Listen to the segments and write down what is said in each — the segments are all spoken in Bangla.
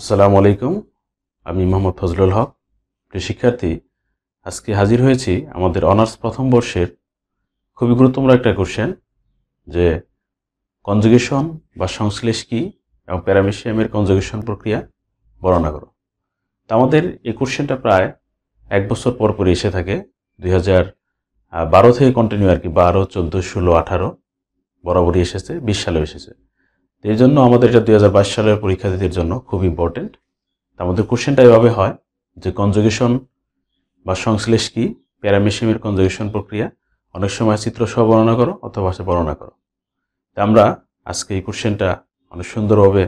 আসসালামু আলাইকুম। আমি মোহাম্মদ ফজলুল হক। প্রিয় শিক্ষার্থী, আজকে হাজির হয়েছি আমাদের অনার্স প্রথম বর্ষের খুবই গুরুত্বপূর্ণ একটা কোশ্চেন, যে কনজুগেশন বা সংশ্লেষ কি এবং প্যারামেশিয়ামের কনজুগেশন প্রক্রিয়া বর্ণনা করো। তা আমাদের এই কোশ্চেনটা প্রায় 1 বছর পর পরই এসে থাকে। 2012 থেকে কন্টিনিউ আর কি, 12, 14, 16, 18 বরাবরই এসেছে, 20 সালেও এসেছে। এই জন্য আমাদের এটা 2022 সালের পরীক্ষার্থীদের জন্য খুব ইম্পর্টেন্ট। আমাদের কোশ্চেনটা এভাবে হয় যে কনজুগেশন বা সংশ্লেষ কি, প্যারামেশিয়ামের কনজুগেশন প্রক্রিয়া, অনেক সময় চিত্র সহ বর্ণনা করো অথবা ভাষা বর্ণনা করো। তা আমরা আজকে এই কোশ্চেনটা অনেক সুন্দরভাবে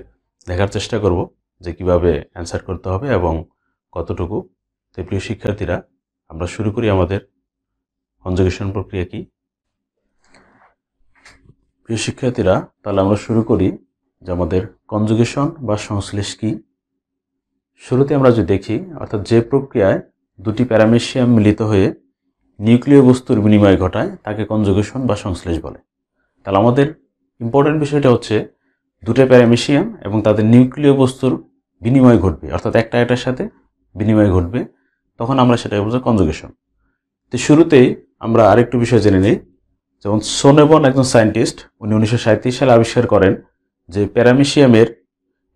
দেখার চেষ্টা করব যে কিভাবে অ্যান্সার করতে হবে এবং কতটুকু। তো প্রিয় শিক্ষার্থীরা, আমরা শুরু করি আমাদের কনজুগেশন প্রক্রিয়া কি। প্রিয় শিক্ষার্থীরা, তাহলে আমরা শুরু করি যে আমাদের কনজুগেশন বা সংশ্লেষ কি। শুরুতে আমরা যদি দেখি, অর্থাৎ যে প্রক্রিয়ায় দুটি প্যারামেশিয়াম মিলিত হয়ে নিউক্লিয় বস্তুর বিনিময় ঘটায় তাকে কনজুগেশন বা সংশ্লেষ বলে। তাহলে আমাদের ইম্পর্টেন্ট বিষয়টা হচ্ছে দুটো প্যারামেশিয়াম এবং তাদের নিউক্লিয় বস্তুর বিনিময় ঘটবে, অর্থাৎ একটা একটার সাথে বিনিময় ঘটবে, তখন আমরা সেটাকে বলছি কনজুগেশন। তো শুরুতেই আমরা আরেকটু বিষয় জেনে নিই। যেমন সোনেবন একজন সায়েন্টিস্ট, উনি 1937 সালে আবিষ্কার করেন যে প্যারামেশিয়ামের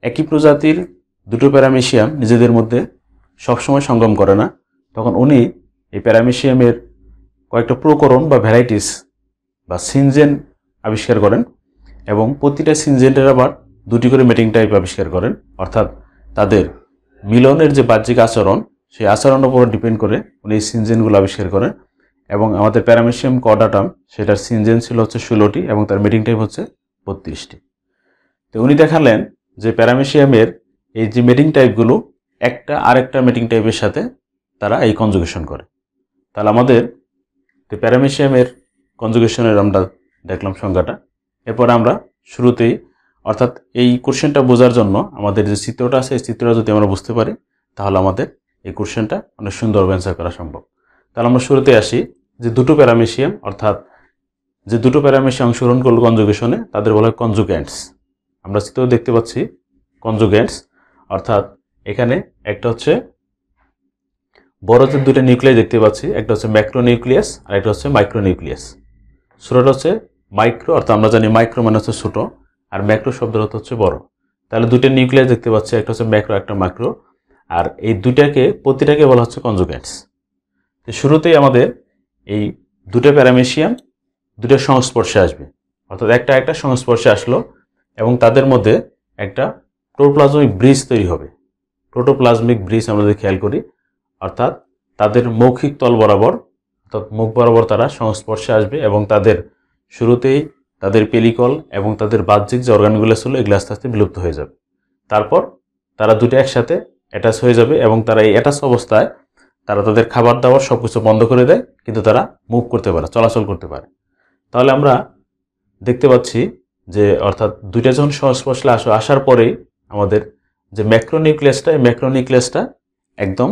একই প্রজাতির দুটো প্যারামেশিয়াম নিজেদের মধ্যে সবসময় সঙ্গম করে না। তখন উনি এই প্যারামেশিয়ামের কয়েকটা প্রকরণ বা ভ্যারাইটিস বা সিনজেন আবিষ্কার করেন এবং প্রতিটা সিনজেন্টের আবার দুটি করে মেটিং টাইপ আবিষ্কার করেন, অর্থাৎ তাদের মিলনের যে বাহ্যিক আচরণ, সেই আচরণের উপর ডিপেন্ড করে উনি এই সিনজেনগুলো আবিষ্কার করেন। এবং আমাদের প্যারামেশিয়াম কর্ডাটাম, সেটার সিনজেন ছিল হচ্ছে 16টি এবং তার মেটিং টাইপ হচ্ছে 32টি। তো উনি দেখালেন যে প্যারামেশিয়ামের এই যে মেটিং টাইপগুলো একটা আরেকটা মেটিং টাইপের সাথে তারা এই কনজুগেশন করে। তাহলে আমাদের প্যারামেশিয়ামের কনজুগেশনের আমরা দেখলাম সংজ্ঞাটা। এরপর আমরা শুরুতেই, অর্থাৎ এই কোশ্চেনটা বোঝার জন্য আমাদের যে চিত্রটা আছে, এই চিত্রটা যদি আমরা বুঝতে পারি তাহলে আমাদের এই কোশ্চেনটা অনেক সুন্দরভাবে অ্যান্সার করা সম্ভব। তাহলে আমরা শুরুতে আসি যে দুটো প্যারামেশিয়াম, অর্থাৎ যে দুটো প্যারামেশিয়াম অংশগ্রহণ করলো কনজুগেশনে, তাদের বলা হয় কনজুগ্যান্টস। আমরা চিত্র দেখতে পাচ্ছি কনজুগ্যান্টস, অর্থাৎ এখানে একটা হচ্ছে বড় যে দুটো নিউক্লিয়াস দেখতে পাচ্ছি, একটা হচ্ছে ম্যাক্রোনিউক্লিয়াস আর একটা হচ্ছে মাইক্রোনিউক্লিয়াস। ছোটটা হচ্ছে মাইক্রো, অর্থাৎ আমরা জানি মাইক্রো মানে হচ্ছে ছোট, আর ম্যাক্রো শব্দের অর্থ হচ্ছে বড়। তাহলে দুটো নিউক্লিয়াস দেখতে পাচ্ছি, একটা হচ্ছে ম্যাক্রো, একটা মাইক্রো, আর এই প্রতিটাকে বলা হচ্ছে কনজুগ্যান্টস। শুরুতেই আমাদের এই দুটো প্যারামেশিয়াম দুটোর সংস্পর্শে আসবে, অর্থাৎ একটা সংস্পর্শে আসলো এবং তাদের মধ্যে একটা প্রোটোপ্লাজমিক ব্রিজ তৈরি হবে। প্রোটোপ্লাজমিক ব্রিজ আমরা যদি খেয়াল করি, অর্থাৎ তাদের মৌখিক তল বরাবর, অর্থাৎ মুখ বরাবর তারা সংস্পর্শে আসবে এবং তাদের শুরুতেই তাদের পেলিকল এবং তাদের বাহ্যিক যে অর্গানগুলো ছিল এগুলো আস্তে আস্তে বিলুপ্ত হয়ে যাবে। তারপর তারা দুটো একসাথে অ্যাটাচ হয়ে যাবে এবং তারা এই অ্যাটাচ অবস্থায় তারা তাদের খাবার দাবার সব কিছু বন্ধ করে দেয়, কিন্তু তারা মুভ করতে পারে, চলাচল করতে পারে। তাহলে আমরা দেখতে পাচ্ছি যে অর্থাৎ দুইটা যখন সংস্পর্শে আসার পরেই আমাদের যে ম্যাক্রোনিউক্লিয়াসটা, এই ম্যাক্রোনিউক্লিয়াসটা একদম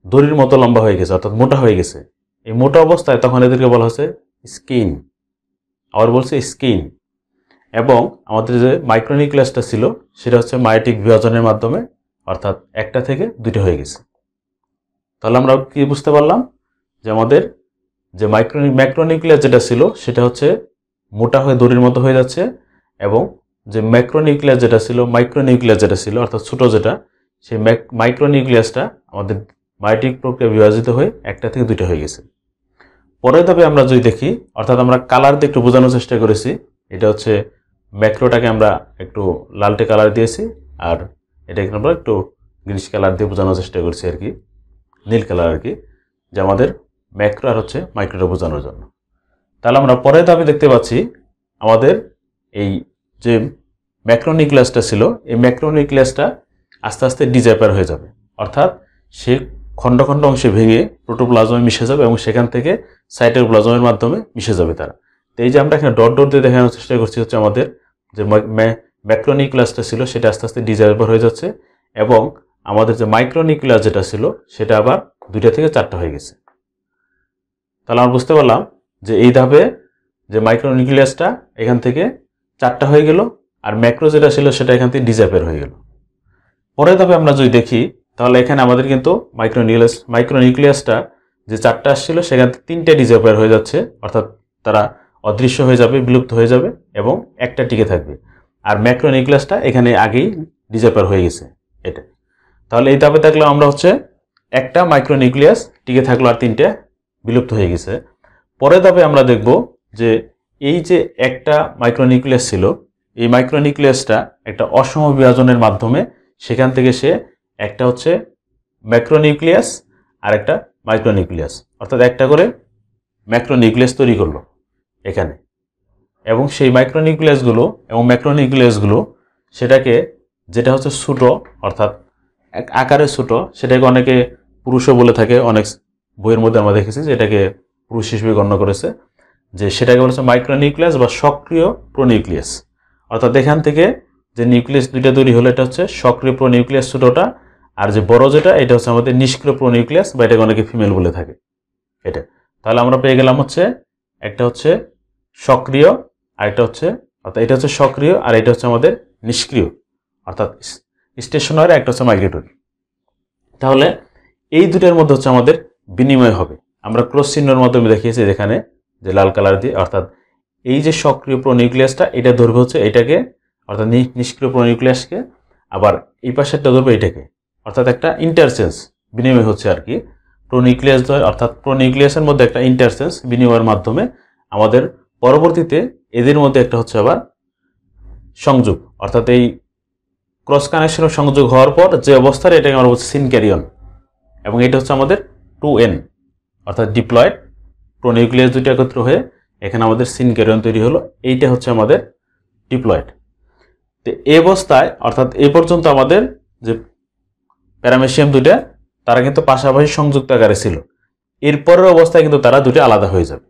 দড়ির মতো লম্বা হয়ে গেছে, অর্থাৎ মোটা হয়ে গেছে। এই মোটা অবস্থায় তখন এদেরকে বলা হচ্ছে স্কিন, আবার বলছে স্কিন। এবং আমাদের যে মাইক্রোনিউক্লিয়াসটা ছিল সেটা হচ্ছে মায়োটিক বিভাজনের মাধ্যমে, অর্থাৎ একটা থেকে দুটো হয়ে গেছে। তাহলে আমরা কি বুঝতে পারলাম যে আমাদের যে ম্যাক্রোনিউক্লিয়াস যেটা ছিল সেটা হচ্ছে মোটা হয়ে দড়ির মতো হয়ে যাচ্ছে, এবং যে মাইক্রোনিউক্লিয়াস যেটা ছিল অর্থাৎ ছোট যেটা, সেই মাইক্রোনিউক্লিয়াসটা আমাদের মায়োটিক প্রক্রিয়া বিভাজিত হয়ে একটা থেকে দুইটা হয়ে গেছে। পরের ধাপে আমরা যদি দেখি, অর্থাৎ আমরা কালার দিয়ে একটু বোঝানোর চেষ্টা করেছি। এটা হচ্ছে ম্যাক্রোটাকে আমরা একটু লালটে কালার দিয়েছি, আর এটাকে আমরা একটু গ্রিনিশ কালার দিয়ে বোঝানোর চেষ্টা করছি আর কি, নীল কালার আর কি, যে আমাদের ম্যাক্রো আর হচ্ছে মাইক্রোটা বোঝানোর জন্য। তাহলে আমরা পরের ধাপে দেখতে পাচ্ছি আমাদের এই যে ম্যাক্রোনিউক্লিয়াসটা ছিল, এই ম্যাক্রোনিউক্লিয়াসটা আস্তে আস্তে ডিজ্যাপার হয়ে যাবে, অর্থাৎ সে খণ্ড খণ্ড অংশে ভেঙে প্রোটোপ্লাজমে মিশে যাবে এবং সেখান থেকে সাইটোপ্লাজমের মাধ্যমে মিশে যাবে তারা। তো এই যে আমরা এখানে ডট ডট দিয়ে দেখানোর চেষ্টা করছি হচ্ছে আমাদের যে ম্যাক্রোনিউক্লিয়াসটা ছিল সেটা আস্তে আস্তে ডিজ্যাপার হয়ে যাচ্ছে, এবং আমাদের যে মাইক্রোনিউক্লিয়াস যেটা ছিল সেটা আবার দুইটা থেকে চারটা হয়ে গেছে। তাহলে আমরা বুঝতে পারলাম যে এই ধাপে যে মাইক্রোনিউক্লিয়াসটা এখান থেকে চারটা হয়ে গেল, আর ম্যাক্রো যেটা ছিল সেটা এখান থেকে ডিজ্যাপার হয়ে গেল। পরের ধাপে আমরা যদি দেখি তাহলে এখানে আমাদের কিন্তু মাইক্রোনিউক্লিয়াসটা যে 4টা আসছিল সেখান থেকে 3টে ডিসঅ্যাপিয়ার হয়ে যাচ্ছে, অর্থাৎ তারা অদৃশ্য হয়ে যাবে, বিলুপ্ত হয়ে যাবে এবং একটা টিকে থাকবে। আর ম্যাক্রোনিউক্লিয়াসটা এখানে আগেই ডিসঅ্যাপিয়ার হয়ে গেছে। এটা তাহলে এই ধাপে থাকলে আমরা হচ্ছে একটা মাইক্রোনিউক্লিয়াস টিকে থাকলো আর 3টে বিলুপ্ত হয়ে গেছে। পরের ধাপে আমরা দেখব যে এই যে একটা মাইক্রোনিউক্লিয়াস ছিল, এই মাইক্রোনিউক্লিয়াসটা একটা অসম বিভাজনের মাধ্যমে সেখান থেকে সে একটা হচ্ছে ম্যাক্রোনিউক্লিয়াস আর একটা মাইক্রোনিউক্লিয়াস, অর্থাৎ একটা করে ম্যাক্রোনিউক্লিয়াস তৈরি করলো এখানে। এবং সেই মাইক্রোনিউক্লিয়াসগুলো এবং ম্যাক্রোনিউক্লিয়াসগুলো সেটাকে যেটা হচ্ছে ছোটো, অর্থাৎ আকারে ছোটো, সেটাকে অনেকে পুরুষও বলে থাকে, অনেক বইয়ের মধ্যে আমরা দেখেছি যে এটাকে পুরুষ হিসেবে গণ্য করেছে, যে সেটাকে বলেছে মাইক্রোনিউক্লিয়াস বা সক্রিয় প্রোনিউক্লিয়াস। অর্থাৎ এখান থেকে যে নিউক্লিয়াস দুইটা তৈরি হলো এটা হচ্ছে সক্রিয় প্রোনিউক্লিয়াস ছোটোটা, আর যে বড় যেটা এটা হচ্ছে আমাদের নিষ্ক্রিয় প্রোনিউক্লিয়াস বা এটাকে অনেকে ফিমেল বলে থাকে। এটা তাহলে আমরা পেয়ে গেলাম হচ্ছে একটা হচ্ছে সক্রিয় আর এটা হচ্ছে, অর্থাৎ এটা হচ্ছে সক্রিয় আর এটা হচ্ছে আমাদের নিষ্ক্রিয়, অর্থাৎ স্টেশনারি, একটা হচ্ছে মাইগ্রেটরি। তাহলে এই দুটার মধ্যে হচ্ছে আমাদের বিনিময় হবে। আমরা ক্রস চিহ্নের মাধ্যমে দেখিয়েছি যেখানে যে লাল কালার দিয়ে, অর্থাৎ এই যে সক্রিয় প্রোনিউক্লিয়াসটা এটা ধরবে হচ্ছে এটাকে, অর্থাৎ নিষ্ক্রিয় প্রোনিউক্লিয়াসকে, আবার এই পাশেরটা ধরবে এটাকে, অর্থাৎ একটা ইন্টারচেঞ্জ বিনিময় হচ্ছে আর কি। প্রোনিউক্লিয়াস অর্থাৎ প্রোনিউক্লিয়াসের মধ্যে একটা ইন্টারচেঞ্জ বিনিময়ের মাধ্যমে আমাদের পরবর্তীতে এদের মধ্যে একটা হচ্ছে আবার সংযোগ, অর্থাৎ এই ক্রস কানেকশনের সংযোগ হওয়ার পর যে অবস্থায় এটাকে আমরা বলছি সিনক্যারিয়ন, এবং এটা হচ্ছে আমাদের 2n, অর্থাৎ ডিপ্লয়েড প্রোনিউক্লিয়াস দুটো একত্র হয়ে এখানে আমাদের সিনক্যারিয়ন তৈরি হলো। এইটা হচ্ছে আমাদের ডিপ্লয়েড। তো এই অবস্থায়, অর্থাৎ এই পর্যন্ত আমাদের যে প্যারামেসিয়াম দুটা তারা কিন্তু পাশাপাশি সংযুক্ত আকারে ছিল। এরপরের অবস্থায় কিন্তু তারা দুটো আলাদা হয়ে যাবে।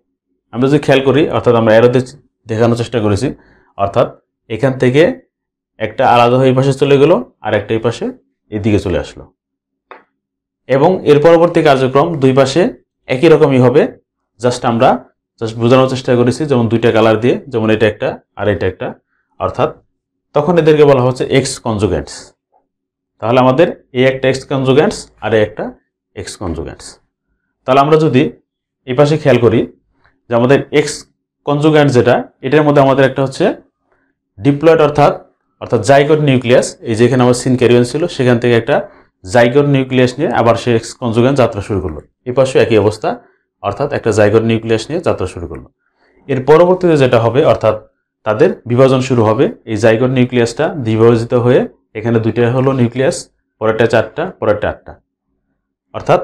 আমরা যদি খেয়াল করি, অর্থাৎ আমরা এরোতে দেখানোর চেষ্টা করেছি, অর্থাৎ এখান থেকে একটা আলাদা হয়ে এই পাশে চলে গেল আর একটা এই পাশে এদিকে চলে আসলো, এবং এর পরবর্তী কার্যক্রম দুই পাশে একই রকমই হবে। আমরা বোঝানোর চেষ্টা করেছি যেমন দুইটা কালার দিয়ে, যেমন এটা একটা আর এটা একটা, অর্থাৎ তখন এদেরকে বলা হচ্ছে এক্স কনজুগেন্টস। তাহলে আমাদের এই একটা এক্স কনজুগেন্টস আর এই একটা এক্স কনজুগেন্টস। তাহলে আমরা যদি এই পাশে খেয়াল করি যে আমাদের এক্স কনজুগেন্ট যেটা, এটার মধ্যে আমাদের একটা হচ্ছে ডিপ্লয়েড অর্থাৎ জাইগোট নিউক্লিয়াস, এই যেখানে আমার সিনক্যারিয়ন ছিল সেখান থেকে একটা জাইগোট নিউক্লিয়াস নিয়ে আবার সে এক্স কনজুগেন্ট যাত্রা শুরু করলো। এই পাশে একই অবস্থা, অর্থাৎ একটা জাইগোট নিউক্লিয়াস নিয়ে যাত্রা শুরু করলো। এর পরবর্তীতে যেটা হবে, অর্থাৎ তাদের বিভাজন শুরু হবে। এই জাইগোট নিউক্লিয়াসটা দ্বিবিভাজিত হয়ে এখানে দুইটা হলো নিউক্লিয়াস, পরেরটা 4টা, পরেরটা 8টা, অর্থাৎ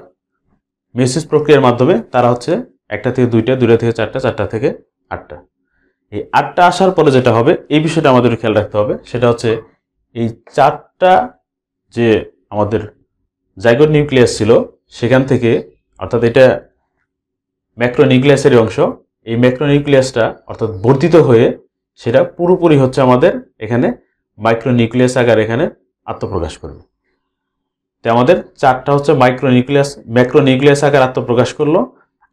মেসিস প্রক্রিয়ার মাধ্যমে তারা হচ্ছে একটা থেকে দুইটা, দুইটা থেকে 4টা, 4টা থেকে 8টা। এই 8টা আসার পরে যেটা হবে, এই বিষয়টা আমাদের খেয়াল রাখতে হবে, সেটা হচ্ছে এই 4টা যে আমাদের জাইগোট নিউক্লিয়াস ছিল সেখান থেকে, অর্থাৎ এটা ম্যাক্রোনিউক্লিয়াসের অংশ, এই ম্যাক্রোনিউক্লিয়াসটা অর্থাৎ বর্ধিত হয়ে সেটা পুরোপুরি হচ্ছে আমাদের এখানে মাইক্রোনিউক্লিয়াস আকার এখানে আত্মপ্রকাশ করবে। তো আমাদের 4টা হচ্ছে ম্যাক্রোনিউক্লিয়াস আকার আত্মপ্রকাশ করলো,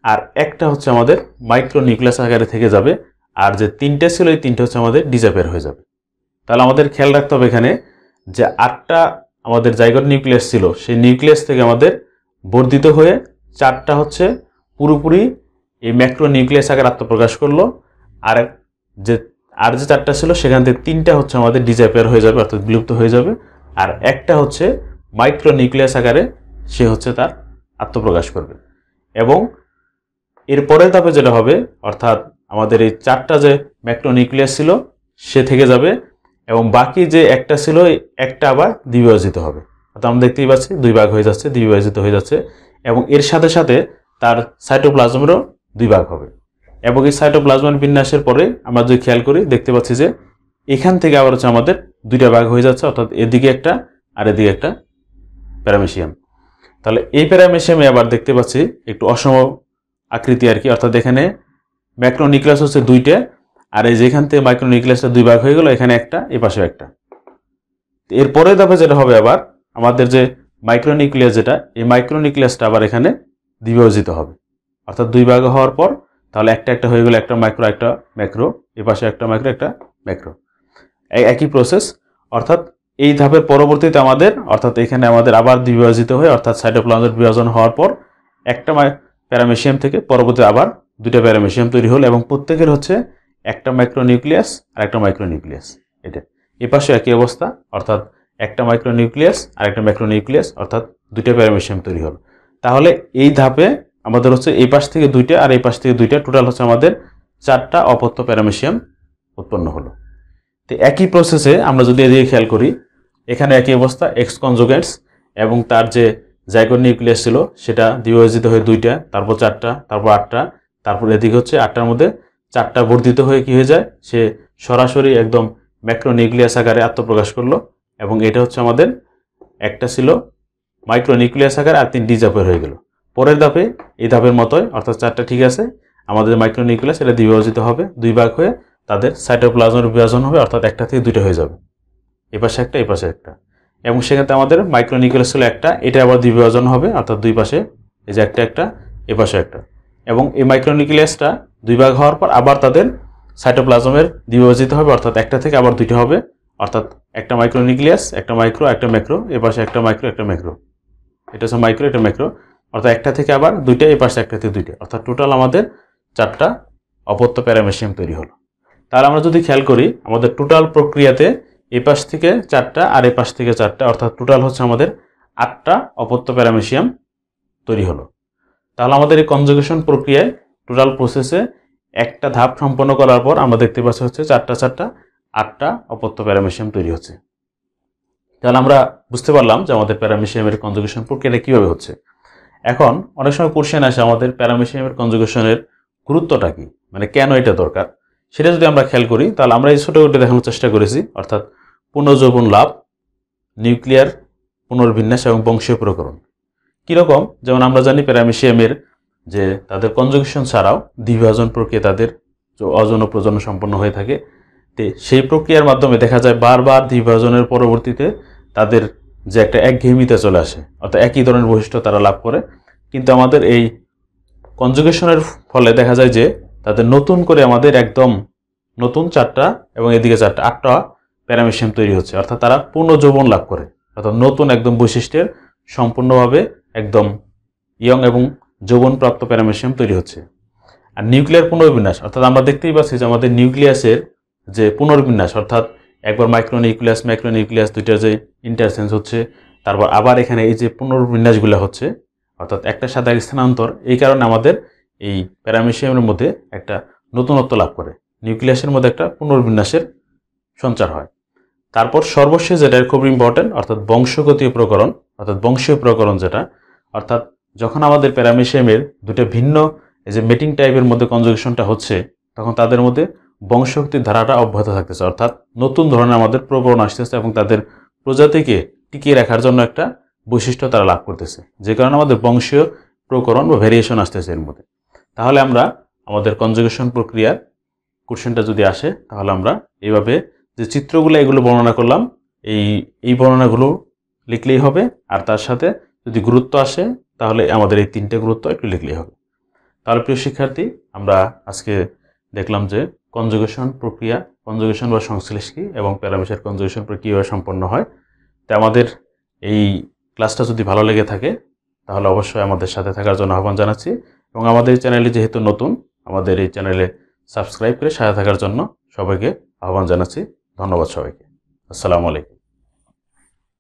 আর একটা হচ্ছে আমাদের মাইক্রোনিউক্লিয়াস আকারে থেকে যাবে, আর যে 3টে ছিল এই 3টে হচ্ছে আমাদের ডিসঅ্যাপিয়ার হয়ে যাবে। তাহলে আমাদের খেয়াল রাখতে হবে এখানে যে 8টা আমাদের জাইগোট নিউক্লিয়াস ছিল, সেই নিউক্লিয়াস থেকে আমাদের বর্ধিত হয়ে 4টা হচ্ছে পুরোপুরি এই ম্যাক্রোনিউক্লিয়াস আকার আত্মপ্রকাশ করলো, আর যে 4টা ছিল সেখান থেকে 3টা হচ্ছে আমাদের ডিসঅ্যাপিয়ার হয়ে যাবে, অর্থাৎ বিলুপ্ত হয়ে যাবে, আর একটা হচ্ছে মাইক্রোনিউক্লিয়াস আকারে সে হচ্ছে তার আত্মপ্রকাশ করবে। এবং এর পরের ধাপে যেটা হবে, অর্থাৎ আমাদের এই 4টা যে ম্যাক্রোনিউক্লিয়াস ছিল সে থেকে যাবে, এবং বাকি যে একটা ছিল একটা আবার দ্বিবিভাজিত হবে, অর্থাৎ আমরা দেখতেই পাচ্ছি 2 ভাগ হয়ে যাচ্ছে, দ্বিবিভাজিত হয়ে যাচ্ছে, এবং এর সাথে সাথে তার সাইটোপ্লাজমেরও 2 ভাগ হবে। এবং এই সাইটোপ্লাজমের বিন্যাসের পরে আমরা যদি খেয়াল করি দেখতে পাচ্ছি যে এখান থেকে আবার হচ্ছে আমাদের 2টা ভাগ হয়ে যাচ্ছে, অর্থাৎ এদিকে একটা আর এদিকে একটা প্যারামেসিয়াম। তাহলে এই প্যারামেসিয়ামে আবার দেখতে পাচ্ছি একটু অসম আকৃতি আর কি, অর্থাৎ এখানে ম্যাক্রোনিউক্লিয়াস হচ্ছে 2টে, আর এই যেখান থেকে মাইক্রোনিউক্লিয়াসটা 2 ভাগ হয়ে গেল, এখানে একটা, এই পাশে একটা। এরপরে ধাপে যেটা হবে আবার আমাদের যে মাইক্রোনিউক্লিয়াস যেটা, এই মাইক্রোনিউক্লিয়াসটা আবার এখানে দ্বিবিভাজিত হবে, অর্থাৎ 2 ভাগ হওয়ার পর তাহলে একটা একটা হয়ে গেল, একটা মাইক্রো একটা ম্যাক্রো, এই পাশে একটা মাইক্রো একটা ম্যাক্রো, একই প্রসেস। অর্থাৎ এই ধাপের পরবর্তীতে আমাদের অর্থাৎ এখানে আমাদের আবার দ্বিবিভাজিত হয়ে অর্থাৎ সাইটোপ্লাজমের বিভাজন হওয়ার পর একটা প্যারামেসিয়াম থেকে পরবর্তীতে আবার দুইটা প্যারামেসিয়াম তৈরি হলো এবং প্রত্যেকের হচ্ছে একটা মাইক্রোনিউক্লিয়াস আর একটা মাইক্রোনিউক্লিয়াস। এটা এ পাশে একই অবস্থা, অর্থাৎ একটা মাইক্রোনিউক্লিয়াস আর একটা ম্যাক্রোনিউক্লিয়াস, অর্থাৎ দুইটা প্যারামেসিয়াম তৈরি হলো। তাহলে এই ধাপে আমাদের হচ্ছে এই পাশ থেকে দুইটা আর এই পাশ থেকে দুইটা, টোটাল হচ্ছে আমাদের 4টা অপত্য প্যারামেসিয়াম উৎপন্ন হলো। তো একই প্রসেসে আমরা যদি এদিকে খেয়াল করি, এখানে একই অবস্থা, এক্স কনজুগেন্টস এবং তার যে জাইগোট নিউক্লিয়াস ছিল সেটা দ্বিবিভাজিত হয়ে দুইটা, তারপর 4টা, তারপর 8টা, তারপর এদিকে হচ্ছে 8টার মধ্যে 4টা বর্ধিত হয়ে কি হয়ে যায়, সে সরাসরি একদম ম্যাক্রোনিউক্লিয়াস আকারে আত্মপ্রকাশ করলো এবং এটা হচ্ছে আমাদের একটা ছিল মাইক্রোনিউক্লিয়াস আকারে আর 3টি ধাপের হয়ে গেল। পরের ধাপে এই ধাপের মতোই, অর্থাৎ 4টা ঠিক আছে, আমাদের মাইক্রোনিউক্লিয়াস এটা দ্বিবিভাজিত হবে, দুই ভাগ হয়ে তাদের সাইটোপ্লাজমের বিভাজন হবে, অর্থাৎ একটা থেকে দুইটা হয়ে যাবে, এপাশে একটা এপাশে একটা, এবং সেক্ষেত্রে আমাদের মাইক্রোনিউক্লিয়াস ছিল একটা, এটা আবার দ্বিবিভাজন হবে, অর্থাৎ দুই পাশে এই যে একটা একটা এপাশে একটা, এবং এই মাইক্রোনিউক্লিয়াসটা দুই ভাগ হওয়ার পর আবার তাদের সাইটোপ্লাজমের দ্বিবিভাজিত হবে, অর্থাৎ একটা থেকে আবার দুইটা হবে, অর্থাৎ একটা মাইক্রোনিউক্লিয়াস, একটা মাইক্রো, একটা ম্যাক্রো, এপাশে একটা মাইক্রো, একটা ম্যাক্রো, এটা হচ্ছে মাইক্রো, এটা ম্যাক্রো, অর্থাৎ একটা থেকে আবার দুইটা, এপাশে একটা থেকে দুইটা, অর্থাৎ টোটাল আমাদের 4টা অপত্য প্যারামেসিয়াম তৈরি হলো। তাহলে আমরা যদি খেয়াল করি, আমাদের টোটাল প্রক্রিয়াতে এপাশ থেকে 4টা আর এপাশ থেকে 4টা, অর্থাৎ টোটাল হচ্ছে আমাদের 8টা অপত্য প্যারামেসিয়াম তৈরি হলো। তাহলে আমাদের এই কনজুগেশন প্রক্রিয়ায় টোটাল প্রসেসে একটা ধাপ সম্পন্ন করার পর আমরা দেখতে পাচ্ছি হচ্ছে 8টা অপত্য প্যারামেসিয়াম তৈরি হচ্ছে। তাহলে আমরা বুঝতে পারলাম যে আমাদের প্যারামেসিয়ামের কনজুগেশন প্রক্রিয়াটা কীভাবে হচ্ছে। এখন অনেক সময় কোশ্চেন আসে আমাদের প্যারামেসিয়ামের কনজুগেশনের গুরুত্বটা কি, মানে কেন এটা দরকার, সেটা যদি আমরা খেয়াল করি তাহলে আমরা এই ছোটো করে দেখানোর চেষ্টা করেছি, অর্থাৎ পুনর্যৌবন লাভ, নিউক্লিয়ার পুনর্বিন্যাস এবং বংশীয় প্রকরণ। কীরকম, যেমন আমরা জানি প্যারামেসিয়ামের যে তাদের কনজুগেশন ছাড়াও দ্বিবিভাজন প্রক্রিয়া তাদের অযৌন প্রজনন সম্পন্ন হয়ে থাকে। তো সেই প্রক্রিয়ার মাধ্যমে দেখা যায় বারবার দ্বিবিভাজনের পরবর্তীতে তাদের যে একটা একঘেয়েমিতে চলে আসে, অর্থাৎ একই ধরনের বৈশিষ্ট্য তারা লাভ করে। কিন্তু আমাদের এই কনজুগেশনের ফলে দেখা যায় যে তাদের নতুন করে আমাদের একদম নতুন 4টা এবং এদিকে 4টা 8টা প্যারামেসিয়াম তৈরি হচ্ছে, অর্থাৎ তারা পুনর্যৌবন লাভ করে, অর্থাৎ নতুন একদম বৈশিষ্ট্যের সম্পূর্ণভাবে একদম ইয়ং এবং যৌবনপ্রাপ্ত প্যারামেসিয়াম তৈরি হচ্ছে। আর নিউক্লিয়ার পুনর্বিন্যাস, অর্থাৎ আমরা দেখতেই পাচ্ছি যে আমাদের নিউক্লিয়াসের যে পুনর্বিন্যাস, অর্থাৎ একবার মাইক্রোনিউক্লিয়াস ম্যাক্রোনিউক্লিয়াস দুইটার যে ইন্টারচেঞ্জ হচ্ছে, তারপর আবার এখানে এই যে পুনর্বিন্যাসগুলো হচ্ছে, অর্থাৎ একটার সাথে এক স্থানান্তর, এই কারণে আমাদের এই প্যারামেসিয়ামের মধ্যে একটা নতুনত্ব লাভ করে, নিউক্লিয়াসের মধ্যে একটা পুনর্বিন্যাসের সঞ্চার হয়। তারপর সর্বশেষ যেটা খুব ইম্পর্টেন্ট, অর্থাৎ বংশগতীয় প্রকরণ, অর্থাৎ বংশীয় প্রকরণ যেটা, অর্থাৎ যখন আমাদের প্যারামেসিয়ামের দুটো ভিন্ন এই যে মেটিং টাইপের মধ্যে কনজুগেশনটা হচ্ছে, তখন তাদের মধ্যে বংশগতির ধারাটা অব্যাহত থাকতেছে, অর্থাৎ নতুন ধরনের আমাদের প্রকরণ আসতেছে এবং তাদের প্রজাতিকে টিকিয়ে রাখার জন্য একটা বৈশিষ্ট্য তারা লাভ করতেছে, যে কারণে আমাদের বংশীয় প্রকরণ বা ভেরিয়েশন আসতেছে এর মধ্যে। তাহলে আমরা আমাদের কনজুগেশন প্রক্রিয়ার কোশ্চেনটা যদি আসে, তাহলে আমরা এইভাবে যে চিত্রগুলো এগুলো বর্ণনা করলাম, এই বর্ণনাগুলো লিখলেই হবে, আর তার সাথে যদি গুরুত্ব আসে তাহলে আমাদের এই 3টে গুরুত্ব একটু লিখলেই হবে। তাহলে প্রিয় শিক্ষার্থী, আমরা আজকে দেখলাম যে কনজুগেশন প্রক্রিয়া, কনজুগেশন বা সংশ্লেষ কী এবং প্যারামেসিয়ামের কনজুগেশন প্রক্রিয়া কীভাবে সম্পন্ন হয়। তো আমাদের এই ক্লাসটা যদি ভালো লেগে থাকে তাহলে অবশ্যই আমাদের সাথে থাকার জন্য আহ্বান জানাচ্ছি, এবং আমাদের এই চ্যানেলে যেহেতু নতুন, আমাদের এই চ্যানেলে সাবস্ক্রাইব করে সাথে থাকার জন্য সবাইকে আহ্বান জানাচ্ছি। ধন্যবাদ সবাইকে। আসসালামু আলাইকুম।